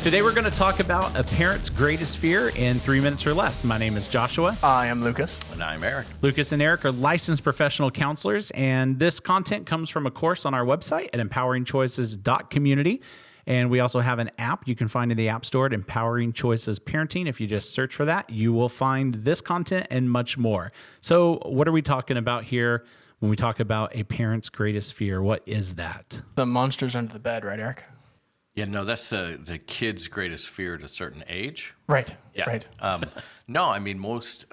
Today we're going to talk about a parent's greatest fear in 3 minutes or less. My name is Joshua. I am Lucas. And I'm Eric. Lucas and Eric are licensed professional counselors, and this content comes from a course on our website at empoweringchoices.community. And we also have an app you can find in the App Store at Empowering Choices Parenting. If you just search for that, you will find this content and much more. So what are we talking about here when we talk about a parent's greatest fear? What is that? The monsters under the bed, right, Eric? Yeah, no, that's the kid's greatest fear at a certain age. Right. Yeah. Right. No, I mean, most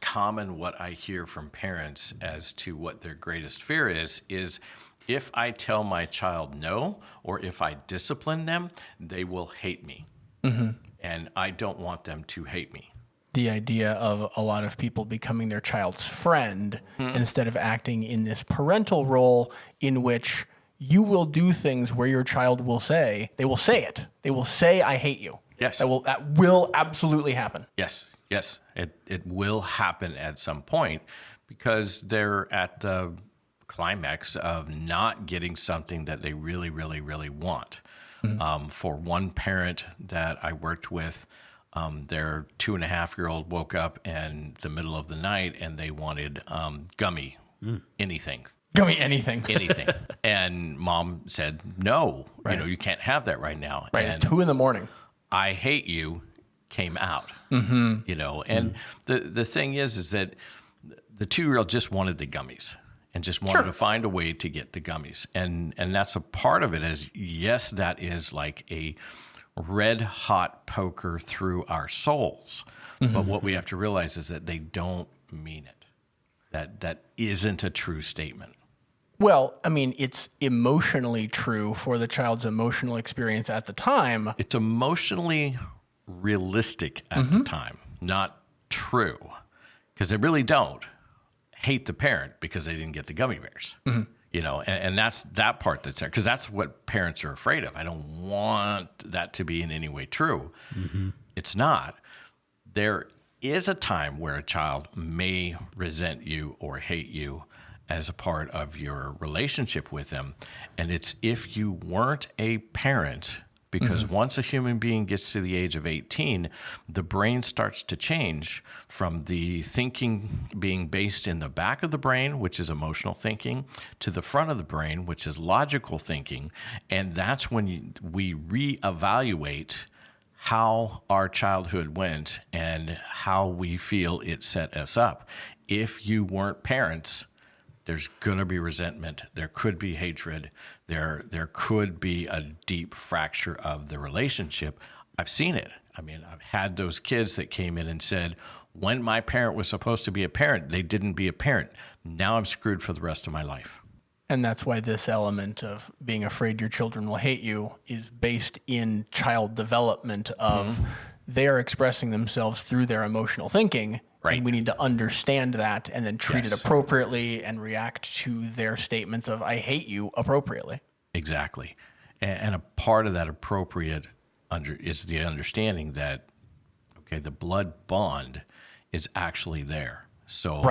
common what I hear from parents as to what their greatest fear is if I tell my child no, or if I discipline them, they will hate me. Mm-hmm. And I don't want them to hate me. The idea of a lot of people becoming their child's friend instead of acting in this parental role in which you will do things where your child will say, they will say it. They will say, I hate you. Yes. That will absolutely happen. Yes. It will happen at some point because they're at the climax of not getting something that they really, really, really want. Mm-hmm. For one parent that I worked with, their 2.5-year-old woke up in the middle of the night and they wanted gummy, anything. Gummy anything. Anything. And mom said, no, right. You can't have that right now. Right, and it's 2 a.m. I hate you came out, and the thing is that the 2-year-old just wanted the gummies and just wanted to find a way to get the gummies. And that's a part of it is, yes, that is like a red hot poker through our souls. Mm-hmm. But what we have to realize is that they don't mean it. That isn't a true statement. Well, I mean, it's emotionally true for the child's emotional experience at the time. It's emotionally realistic at the time, not true. Because they really don't hate the parent because they didn't get the gummy bears. Mm-hmm. And that's that part that's there. Because that's what parents are afraid of. I don't want that to be in any way true. Mm-hmm. It's not. There is a time where a child may resent you or hate you as a part of your relationship with them. And it's if you weren't a parent, because once a human being gets to the age of 18, the brain starts to change from the thinking being based in the back of the brain, which is emotional thinking, to the front of the brain, which is logical thinking. And that's when we reevaluate how our childhood went and how we feel it set us up. If you weren't parents, there's going to be resentment. There could be hatred. There could be a deep fracture of the relationship. I've seen it. I mean, I've had those kids that came in and said, when my parent was supposed to be a parent, they didn't be a parent. Now I'm screwed for the rest of my life. And that's why this element of being afraid your children will hate you is based in child development of they are expressing themselves through their emotional thinking. Right. And we need to understand that and then treat it appropriately and react to their statements of, I hate you, appropriately. Exactly. And a part of that appropriate is the understanding that, okay, the blood bond is actually there. So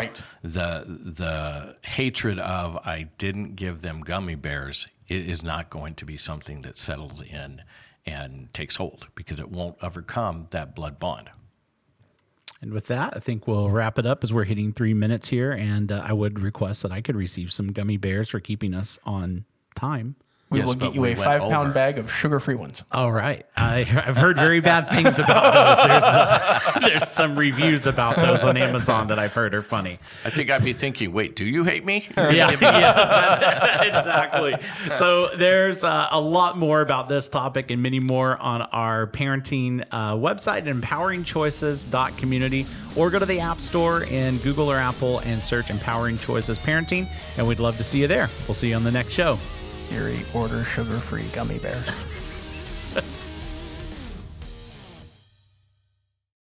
the hatred of I didn't give them gummy bears is not going to be something that settles in and takes hold because it won't overcome that blood bond. And with that, I think we'll wrap it up as we're hitting 3 minutes here. And I would request that I could receive some gummy bears for keeping us on time. We will get you a 5-pound bag of sugar-free ones. All right. I've heard very bad things about those. There's some reviews about those on Amazon that I've heard are funny. I think I'd be thinking, wait, do you hate me? Exactly. So there's a lot more about this topic and many more on our parenting website, empoweringchoices.community, or go to the App Store in Google or Apple and search Empowering Choices Parenting, and we'd love to see you there. We'll see you on the next show. Order sugar-free gummy bears.